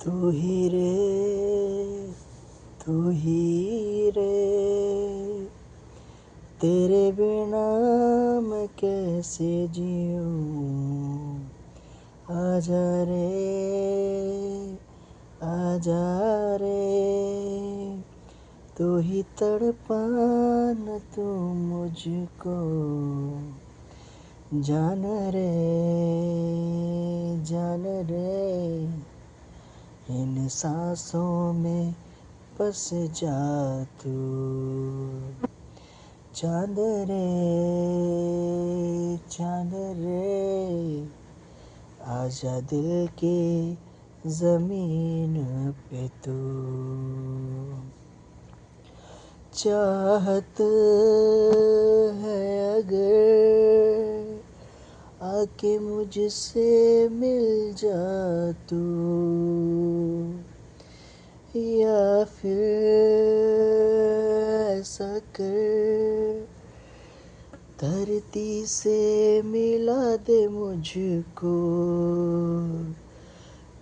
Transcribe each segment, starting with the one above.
तू ही रे, तू ही रे, तेरे बिना मैं कैसे जीऊँ। आजा रे, आजा रे, तू ही तड़पाना तू मुझको। जान रे, जान रे, इन सांसों में बस जा तू। चांद रे, चांद रे, आजा दिल की ज़मीन पे तू। चाहत है अगर आके मुझसे मिल जा तू, या फिर ऐसा कर धरती से मिला दे मुझको।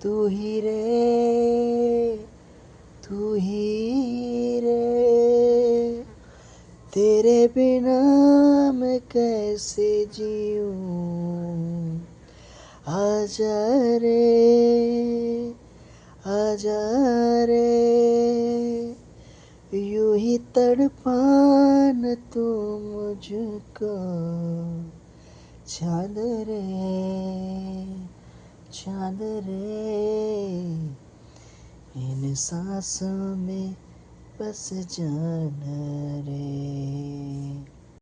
तू ही रे, तू ही रे, तेरे बिना मैं कैसे जीऊँ। आजा रे, आजा रे, यूं ही तड़पाना तू मुझको। चांद रे, चांद रे, इन सांसों में बस जाना रे।